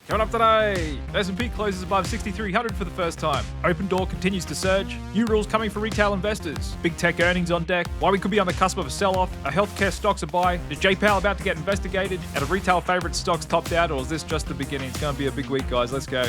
Coming up today, S&P closes above 6,300 for the first time. Open Door continues to surge. New rules coming for retail investors. Big tech earnings on deck. Why we could be on the cusp of a sell-off. Are healthcare stocks a buy? Is J-Powell about to get investigated? And have retail favorite stocks topped out, or is this just the beginning? It's going to be a big week, guys. Let's go.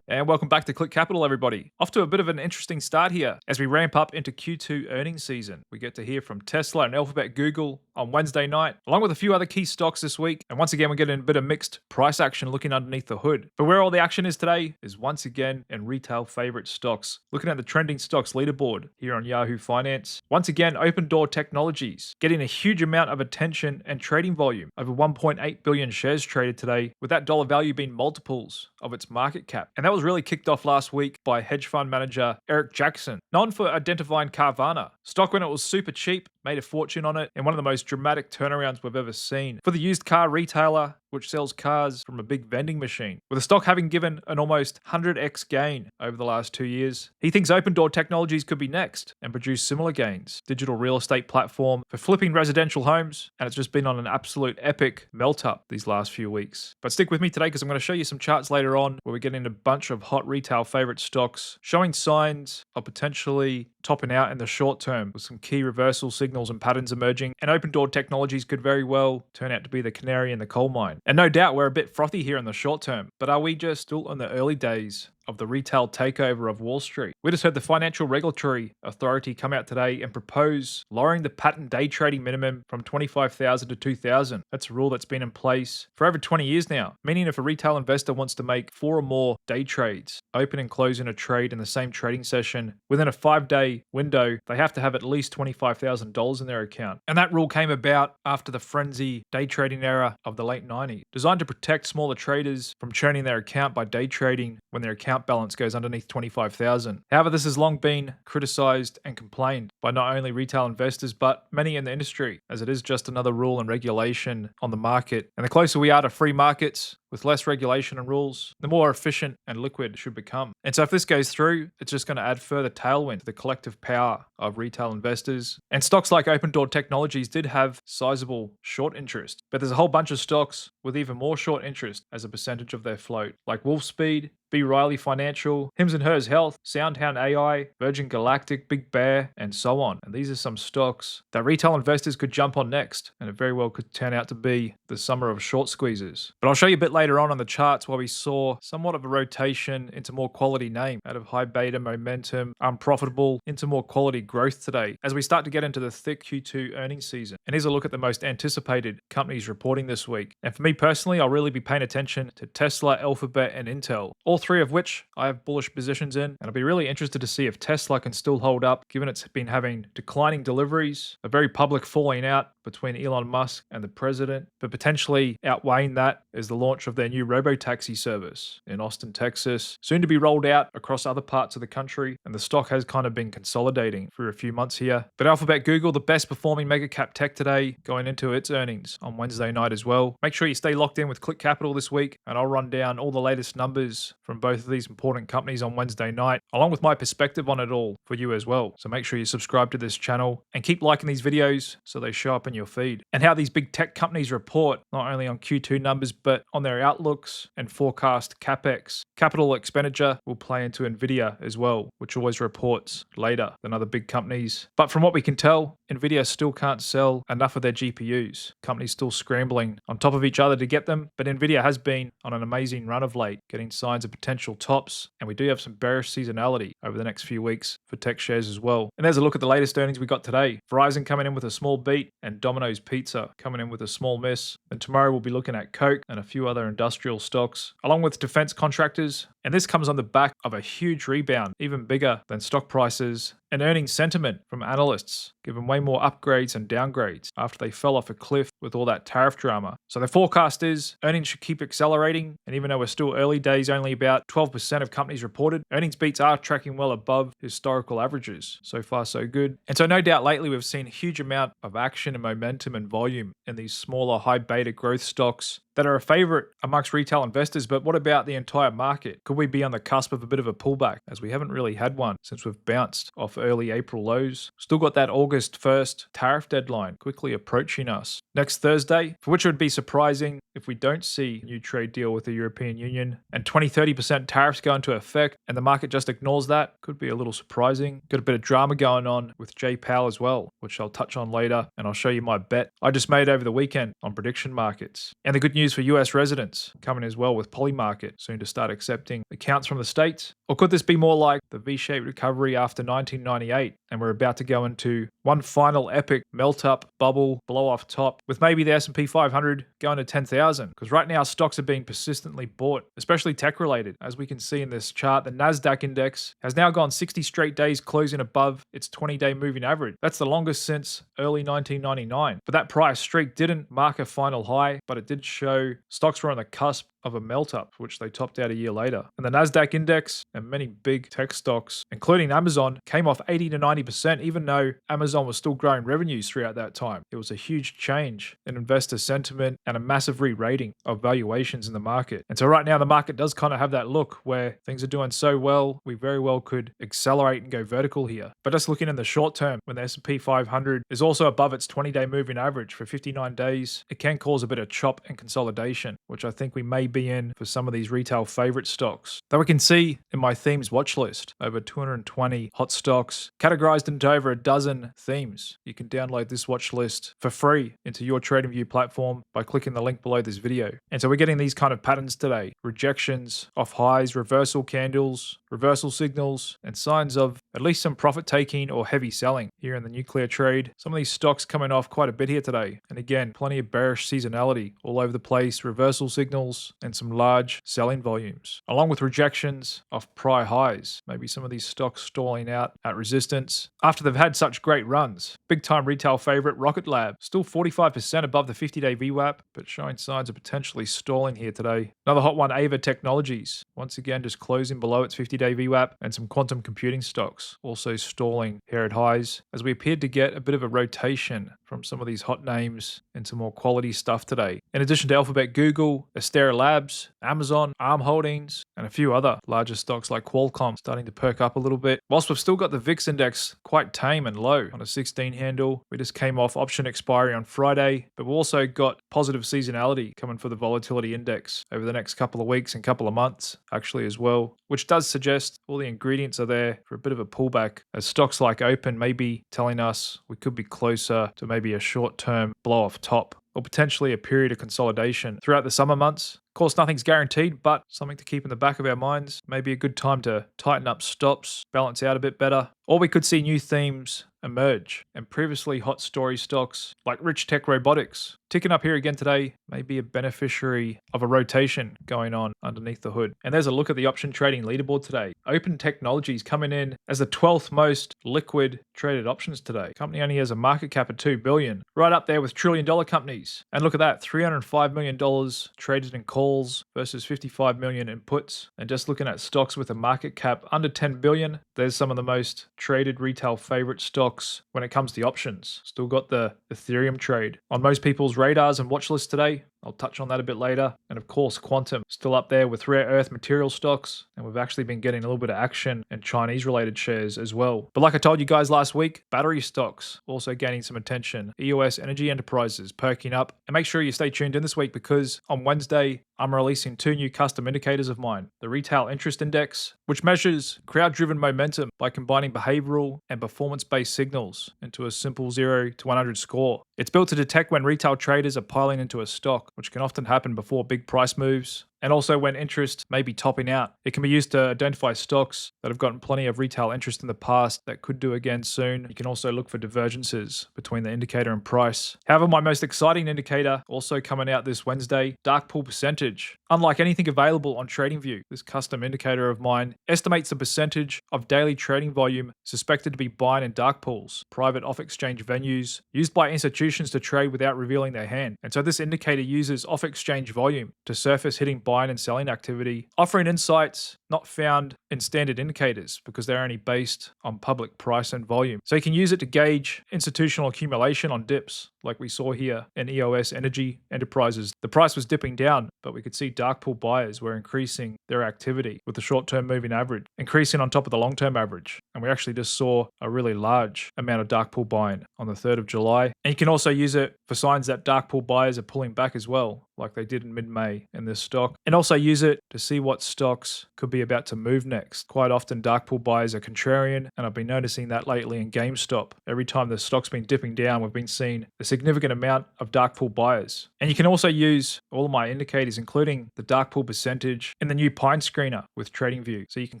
And welcome back to Click Capital, everybody. Off to a bit of an interesting start here as we ramp up into Q2 earnings season. We get to hear from Tesla and Alphabet Google on Wednesday night, along with a few other key stocks this week. And once again, we're getting a bit of mixed price action looking underneath the hood. But where all the action is today is once again in retail favorite stocks. Looking at the trending stocks leaderboard here on Yahoo Finance. Once again, Open Door Technologies getting a huge amount of attention and trading volume. Over 1.8 billion shares traded today, with that dollar value being multiples of its market cap. And that was really kicked off last week by hedge fund manager Eric Jackson, known for identifying Carvana. Stock when it was super cheap, made a fortune on it, and one of the most dramatic turnarounds we've ever seen. For the used car retailer, which sells cars from a big vending machine, with the stock having given an almost 100x gain over the last 2 years. He thinks Open Door Technologies could be next and produce similar gains. Digital real estate platform for flipping residential homes, and it's just been on an absolute epic melt up these last few weeks. But stick with me today because I'm going to show you some charts later on where we're getting a bunch of hot retail favorite stocks showing signs of potentially topping out in the short term with some key reversal signals and patterns emerging. And Open Door Technologies could very well turn out to be the canary in the coal mine. And no doubt we're a bit frothy here in the short term, but are we just still in the early days of the retail takeover of Wall Street? We just heard the Financial Regulatory Authority come out today and propose lowering the patent day trading minimum from 25,000 to 2,000. That's a rule that's been in place for over 20 years now, meaning if a retail investor wants to make 4 or more day trades, open and closing a trade in the same trading session within a 5-day window, they have to have at least $25,000 in their account. And that rule came about after the frenzy day trading era of the late 90s, designed to protect smaller traders from churning their account by day trading when their account balance goes underneath 25,000. However, this has long been criticized and complained by not only retail investors, but many in the industry, as it is just another rule and regulation on the market. And the closer we are to free markets, with less regulation and rules, the more efficient and liquid it should become. And so if this goes through, it's just going to add further tailwind to the collective power of retail investors. And stocks like Open Door Technologies did have sizable short interest, but there's a whole bunch of stocks with even more short interest as a percentage of their float, like Wolfspeed, B. Riley Financial, Hims & Hers Health, SoundHound AI, Virgin Galactic, Big Bear, and so on. And these are some stocks that retail investors could jump on next, and it very well could turn out to be the summer of short squeezes. But I'll show you a bit later on the charts where we saw somewhat of a rotation into more quality name out of high beta momentum, unprofitable, into more quality growth today as we start to get into the thick Q2 earnings season. And here's a look at the most anticipated companies reporting this week. And for me personally, I'll really be paying attention to Tesla, Alphabet, and Intel, all 3 of which I have bullish positions in. And I'll be really interested to see if Tesla can still hold up, given it's been having declining deliveries, a very public falling out between Elon Musk and the president, but potentially outweighing that is the launch of their new robo-taxi service in Austin, Texas, soon to be rolled out across other parts of the country, and the stock has kind of been consolidating for a few months here. But Alphabet Google, the best performing mega cap tech today, going into its earnings on Wednesday night as well. Make sure you stay locked in with Click Capital this week, and I'll run down all the latest numbers from both of these important companies on Wednesday night, along with my perspective on it all for you as well. So make sure you subscribe to this channel and keep liking these videos so they show up in your feed. And how these big tech companies report not only on Q2 numbers, but on their outlooks and forecast capex. Capital expenditure will play into Nvidia as well, which always reports later than other big companies. But from what we can tell, Nvidia still can't sell enough of their GPUs. Companies still scrambling on top of each other to get them, but Nvidia has been on an amazing run of late, getting signs of potential tops, and we do have some bearish seasonality over the next few weeks for tech shares as well. And there's a look at the latest earnings we got today. Verizon coming in with a small beat, and Domino's Pizza coming in with a small miss. And tomorrow we'll be looking at Coke and a few other industrial stocks, along with defense contractors. And this comes on the back of a huge rebound, even bigger than stock prices, and earnings sentiment from analysts, given way more upgrades and downgrades after they fell off a cliff with all that tariff drama. So the forecast is earnings should keep accelerating, and even though we're still early days, only about 12% of companies reported, earnings beats are tracking well above historical averages. So far, so good. And so no doubt lately we've seen a huge amount of action and momentum and volume in these smaller high beta growth stocks that are a favorite amongst retail investors. But what about the entire market? Could could we be on the cusp of a bit of a pullback, as we haven't really had one since we've bounced off early April lows? Still got that August 1st tariff deadline quickly approaching us next Thursday, for which it would be surprising if we don't see a new trade deal with the European Union and 20-30% tariffs go into effect and the market just ignores that. Could be a little surprising. Got a bit of drama going on with Jay Powell as well, which I'll touch on later, and I'll show you my bet I just made over the weekend on prediction markets. And the good news for US residents coming as well with Polymarket soon to start accepting accounts from the States. Or could this be more like the V-shaped recovery after 1998 and we're about to go into one final epic melt up, bubble, blow off top with maybe the S&P 500 going to 10,000? Because right now stocks are being persistently bought, especially tech related. As we can see in this chart, the NASDAQ index has now gone 60 straight days closing above its 20-day moving average. That's the longest since early 1999. But that price streak didn't mark a final high, but it did show stocks were on the cusp of a melt-up, which they topped out a year later. And the NASDAQ index and many big tech stocks, including Amazon, came off 80 to 90%, even though Amazon was still growing revenues throughout that time. It was a huge change in investor sentiment and a massive re-rating of valuations in the market. And so right now, the market does kind of have that look where things are doing so well, we very well could accelerate and go vertical here. But just looking in the short term, when the S&P 500 is also above its 20-day moving average for 59 days, it can cause a bit of chop and consolidation, which I think we may be in for some of these retail favorite stocks. Though we can see in my themes watch list over 220 hot stocks categorized into over a dozen themes. You can download this watch list for free into your TradingView platform by clicking the link below this video. And so we're getting these kind of patterns today: rejections off highs, reversal candles, reversal signals, and signs of at least some profit taking or heavy selling here in the nuclear trade. Some of these stocks coming off quite a bit here today. And again, plenty of bearish seasonality all over the place, reversal signals, and some large selling volumes, along with rejections off prior highs. Maybe some of these stocks stalling out at resistance after they've had such great runs. Big time retail favorite Rocket Lab, still 45% above the 50-day VWAP, but showing signs of potentially stalling here today. Another hot one, Ava Technologies, once again just closing below its 50-day VWAP, and some quantum computing stocks also stalling here at highs, as we appeared to get a bit of a rotation from some of these hot names into more quality stuff today. In addition to Alphabet, Google, Astera Labs, Amazon, ARM Holdings, and a few other larger stocks like Qualcomm starting to perk up a little bit. Whilst we've still got the VIX index quite tame and low on a 16 handle. We just came off option expiry on Friday, but we've also got positive seasonality coming for the volatility index over the next couple of weeks and couple of months actually as well, which does suggest all the ingredients are there for a bit of a pullback, as stocks like Open may be telling us we could be closer to maybe a short-term blow-off top, or potentially a period of consolidation throughout the summer months. Of course, nothing's guaranteed, but something to keep in the back of our minds. Maybe a good time to tighten up stops, balance out a bit better. Or we could see new themes emerge, and previously hot story stocks like Rich Tech Robotics ticking up here again today may be a beneficiary of a rotation going on underneath the hood. And there's a look at the option trading leaderboard today. Open Technologies coming in as the 12th most liquid traded options today. Company only has a market cap of $2 billion, right up there with trillion-dollar companies. And look at that, $305 million traded in calls versus $55 million in puts. And just looking at stocks with a market cap under $10 billion, there's some of the most traded retail favorite stocks when it comes to options. Still got the Ethereum trade on most people's radars and watch lists today. I'll touch on that a bit later. And of course, quantum still up there with rare earth material stocks. And we've actually been getting a little bit of action in Chinese related shares as well. But like I told you guys last week, battery stocks also gaining some attention. EOS Energy Enterprises perking up. And make sure you stay tuned in this week, because on Wednesday, I'm releasing 2 new custom indicators of mine. The Retail Interest Index, which measures crowd-driven momentum by combining behavioral and performance-based signals into a simple 0 to 100 score. It's built to detect when retail traders are piling into a stock, which can often happen before big price moves, and also when interest may be topping out. It can be used to identify stocks that have gotten plenty of retail interest in the past that could do again soon. You can also look for divergences between the indicator and price. However, my most exciting indicator, also coming out this Wednesday, dark pool percentage. Unlike anything available on TradingView, this custom indicator of mine estimates the percentage of daily trading volume suspected to be buying in dark pools, private off-exchange venues used by institutions to trade without revealing their hand. And so this indicator uses off-exchange volume to surface hitting buying and selling activity, offering insights not found in standard indicators because they're only based on public price and volume. So you can use it to gauge institutional accumulation on dips, like we saw here in EOS Energy Enterprises. The price was dipping down, but we could see dark pool buyers were increasing their activity with the short-term moving average, increasing on top of the long-term average. And we actually just saw a really large amount of dark pool buying on the 3rd of July. And you can also use it for signs that dark pool buyers are pulling back as well, like they did in mid-May in this stock. And also use it to see what stocks could be about to move next. Quite often dark pool buyers are contrarian, and I've been noticing that lately in GameStop. Every time the stock's been dipping down, we've been seeing a significant amount of dark pool buyers. And you can also use all of my indicators, including the dark pool percentage in the new Pine Screener with TradingView. So you can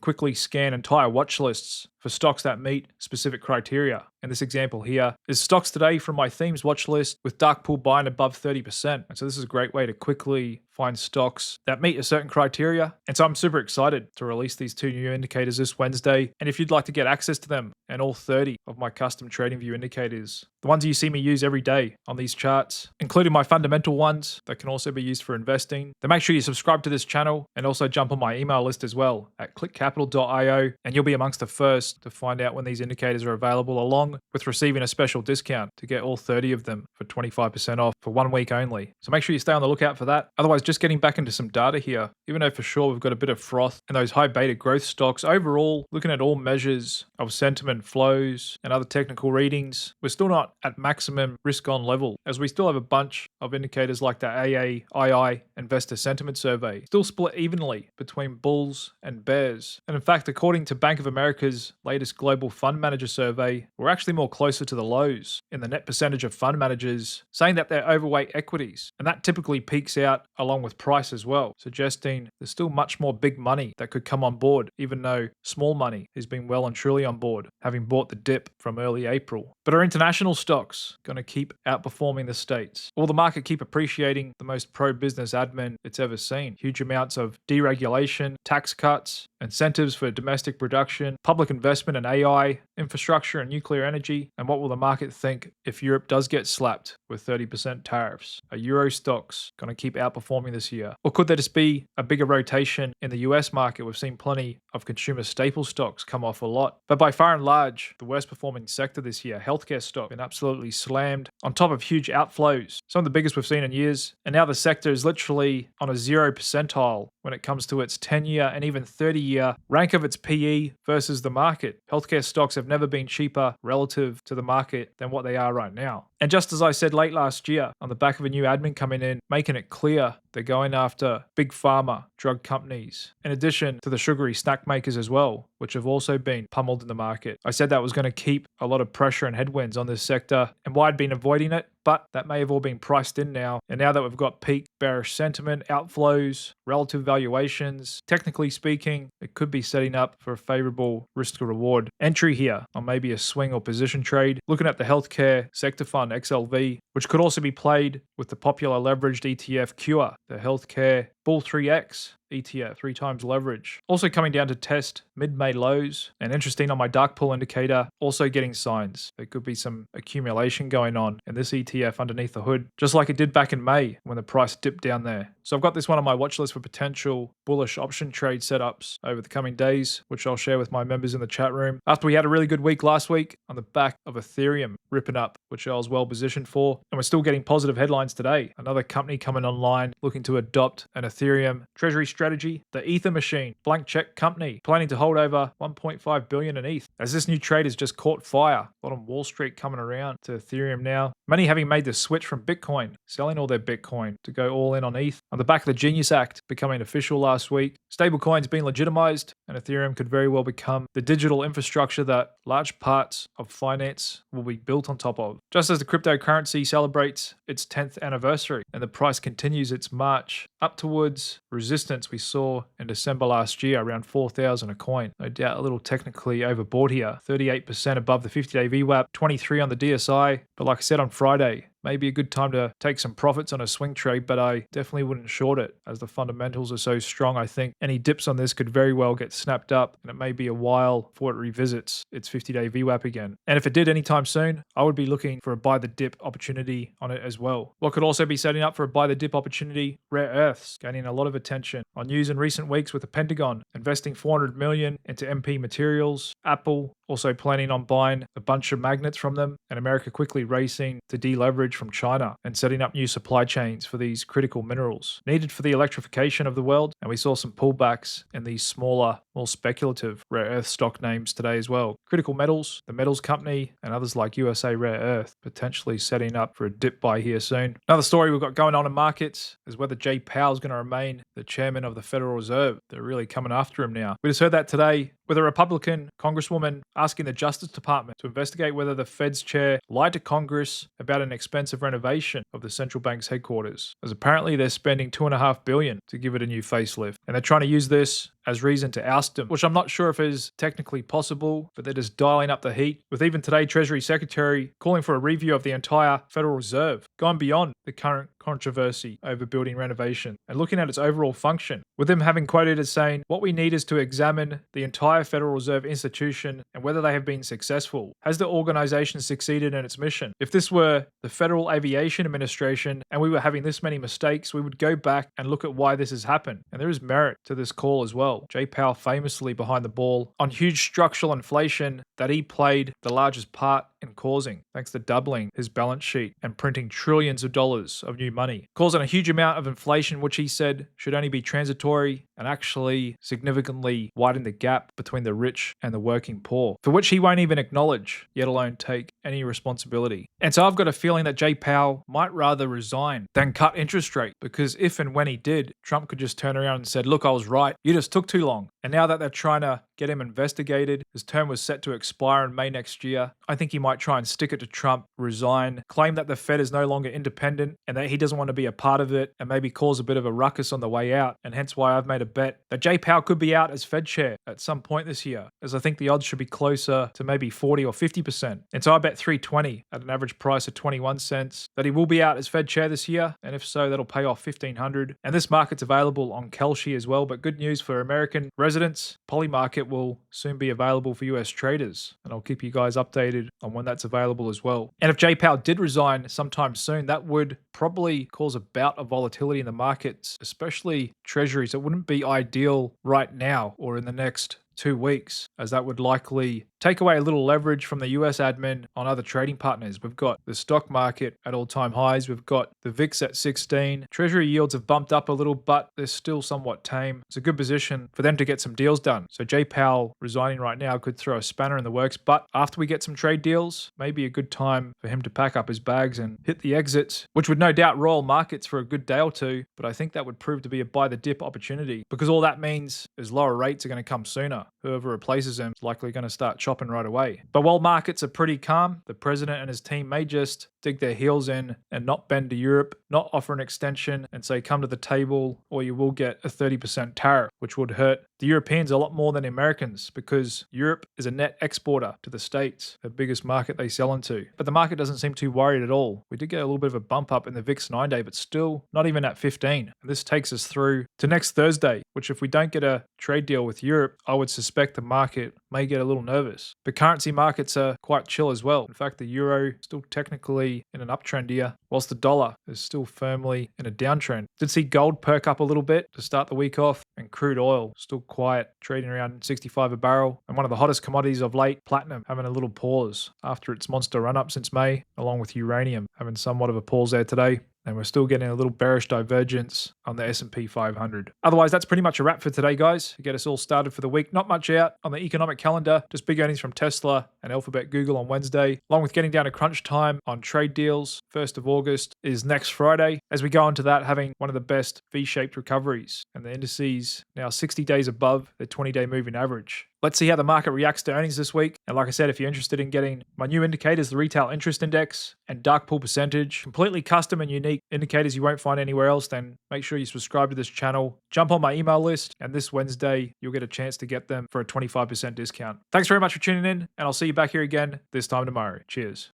quickly scan entire watch lists for stocks that meet specific criteria. And this example here is stocks today from my themes watch list with dark pool buying above 30%. And so this is a great way to quickly find stocks that meet a certain criteria. And so I'm super excited to release these 2 new indicators this Wednesday. And if you'd like to get access to them and all 30 of my custom TradingView indicators, the ones you see me use every day on these charts, including my fundamental ones that can also be used for investing, then make sure you subscribe to this channel and also jump on my email list as well at clickcapital.io, and you'll be amongst the first to find out when these indicators are available, along with receiving a special discount to get all 30 of them for 25% off for 1 week only. So make sure you stay on the lookout for that. Otherwise, just getting back into some data here, even though for sure we've got a bit of froth in those high beta growth stocks, overall, looking at all measures of sentiment, flows, and other technical readings, we're still not at maximum risk on level, as we still have a bunch of indicators like the AAII Investor Sentiment Survey, still split evenly between bulls and bears. And in fact, according to Bank of America's latest global fund manager survey, we're actually more closer to the lows in the net percentage of fund managers saying that they're overweight equities. And that typically peaks out along with price as well, suggesting there's still much more big money that could come on board, even though small money has been well and truly on board, having bought the dip from early April. But are international stocks going to keep outperforming the States? Will the market keep appreciating the most pro-business admin it's ever seen? Huge amounts of deregulation, tax cuts, incentives for domestic production, public investment in AI, infrastructure and nuclear energy. And what will the market think if Europe does get slapped with 30% tariffs? Are Euro stocks going to keep outperforming this year? Or could there just be a bigger rotation in the US market? We've seen plenty of consumer staple stocks come off a lot. But by far and large, the worst performing sector this year, healthcare stock, been absolutely slammed on top of huge outflows, some of the biggest we've seen in years. And now the sector is literally on a 0 percentile when it comes to its 10-year and even 30-year rank of its PE versus the market. Healthcare stocks have never been cheaper relative to the market than what they are right now. And just as I said late last year, on the back of a new admin coming in, making it clear they're going after big pharma, drug companies, in addition to the sugary snack makers as well, which have also been pummeled in the market. I said that was going to keep a lot of pressure and headwinds on this sector, and why I'd been avoiding it, but that may have all been priced in now. And now that we've got peak bearish sentiment, outflows, relative valuations, technically speaking, it could be setting up for a favorable risk to reward entry here on maybe a swing or position trade. Looking at the healthcare sector fund, XLV, which could also be played with the popular leveraged ETF Cure, the healthcare Bull 3X ETF, 3 times leverage. Also coming down to test mid-May lows, and interesting on my dark pool indicator, also getting signs. There could be some accumulation going on in this ETF underneath the hood, just like it did back in May when the price dipped down there. So I've got this one on my watch list for potential bullish option trade setups over the coming days, which I'll share with my members in the chat room. After we had a really good week last week on the back of Ethereum ripping up, which I was well positioned for, and we're still getting positive headlines today. Another company coming online looking to adopt an Ethereum treasury strategy, the Ether Machine, blank check company, planning to hold over 1.5 billion in ETH. As this new trade has just caught fire, a lot on Wall Street coming around to Ethereum now. Many having made the switch from Bitcoin, selling all their Bitcoin to go all in on ETH. On the back of the Genius Act becoming official last week, stablecoins being legitimized, and Ethereum could very well become the digital infrastructure that large parts of finance will be built on top of. Just as the cryptocurrency celebrates its 10th anniversary and the price continues its march up towards resistance we saw in December last year, around 4,000 a coin. No doubt a little technically overbought here. 38% above the 50-day VWAP, 23 on the DSI. But like I said on Friday, maybe a good time to take some profits on a swing trade, but I definitely wouldn't short it as the fundamentals are so strong. I think any dips on this could very well get snapped up, and it may be a while before it revisits its 50-day VWAP again. And if it did anytime soon, I would be looking for a buy the dip opportunity on it as well. What could also be setting up for a buy the dip opportunity? Rare earths gaining a lot of attention on news in recent weeks with the Pentagon investing $400 million into MP Materials, Apple also planning on buying a bunch of magnets from them, and America quickly racing to deleverage leverage from China and setting up new supply chains for these critical minerals needed for the electrification of the world. And we saw some pullbacks in these smaller, more speculative rare earth stock names today as well. Critical Metals, the Metals Company, and others like USA Rare Earth potentially setting up for a dip buy here soon. Another story we've got going on in markets is whether Jay Powell is going to remain the chairman of the Federal Reserve. They're really coming after him now. We just heard that today with a Republican congresswoman asking the Justice Department to investigate whether the Fed's chair lied to Congress about an expensive renovation of the central bank's headquarters, as apparently they're spending $2.5 billion to give it a new facelift. And they're trying to use this as reason to oust him, which I'm not sure if is technically possible, but they're just dialing up the heat, with even today Treasury Secretary calling for a review of the entire Federal Reserve, going beyond the current controversy over building renovation and looking at its overall function, with him having quoted as saying, "What we need is to examine the entire Federal Reserve institution and whether they have been successful. Has the organization succeeded in its mission? If this were the Federal Aviation Administration and we were having this many mistakes, we would go back and look at why this has happened." And there is merit to this call as well. Jay Powell famously behind the ball on huge structural inflation that he played the largest part in causing, thanks to doubling his balance sheet and printing trillions of dollars of new money, causing a huge amount of inflation, which he said should only be transitory and actually significantly widen the gap between the rich and the working poor, for which he won't even acknowledge, yet alone take any responsibility. And so I've got a feeling that Jay Powell might rather resign than cut interest rate, because if and when he did, Trump could just turn around and said, "Look, I was right. You just took too long." And now that they're trying to get him investigated, his term was set to expire in May next year. I think he might try and stick it to Trump, resign, claim that the Fed is no longer independent and that he doesn't want to be a part of it, and maybe cause a bit of a ruckus on the way out. And hence why I've made a bet that Jay Powell could be out as Fed chair at some point this year, as I think the odds should be closer to maybe 40 or 50%. And so I bet 320 at an average price of 21 cents that he will be out as Fed chair this year. And if so, that'll pay off 1,500. And this market's available on Kalshi as well. But good news for American residents, Polymarket will soon be available for US traders. And I'll keep you guys updated on when that's available as well. And if Jay Powell did resign sometime soon, that would probably cause a bout of volatility in the markets, especially treasuries. It wouldn't be ideal right now or in the next 2 weeks, as that would likely take away a little leverage from the US admin on other trading partners. We've got the stock market at all-time highs. We've got the VIX at 16. Treasury yields have bumped up a little, but they're still somewhat tame. It's a good position for them to get some deals done. So Jay Powell resigning right now could throw a spanner in the works, but after we get some trade deals, maybe a good time for him to pack up his bags and hit the exits, which would no doubt roil markets for a good day or two, but I think that would prove to be a buy the dip opportunity, because all that means is lower rates are going to come sooner. Whoever replaces him is likely going to start chopping right away. But while markets are pretty calm, the president and his team may just dig their heels in and not bend to Europe, not offer an extension and say, "Come to the table or you will get a 30% tariff," which would hurt the Europeans a lot more than the Americans, because Europe is a net exporter to the States, the biggest market they sell into. But the market doesn't seem too worried at all. We did get a little bit of a bump up in the VIX 9-day, but still not even at 15. And this takes us through to next Thursday, which if we don't get a trade deal with Europe, I would suspect the market may get a little nervous. But currency markets are quite chill as well. In fact, the euro is still technically in an uptrend here, whilst the dollar is still firmly in a downtrend. Did see gold perk up a little bit to start the week off, and crude oil still quiet, trading around 65 a barrel. And one of the hottest commodities of late, platinum, having a little pause after its monster run up since May, along with uranium having somewhat of a pause there today. And we're still getting a little bearish divergence on the S&P 500. Otherwise, that's pretty much a wrap for today, guys. To get us all started for the week. Not much out on the economic calendar. Just big earnings from Tesla and Alphabet Google on Wednesday, along with getting down to crunch time on trade deals. 1st of August is next Friday. As we go into that, having one of the best V-shaped recoveries. And the indices now 60 days above their 20-day moving average. Let's see how the market reacts to earnings this week. And like I said, if you're interested in getting my new indicators, the retail interest index and dark pool percentage, completely custom and unique indicators you won't find anywhere else, then make sure you subscribe to this channel, jump on my email list, and this Wednesday, you'll get a chance to get them for a 25% discount. Thanks very much for tuning in, and I'll see you back here again this time tomorrow. Cheers.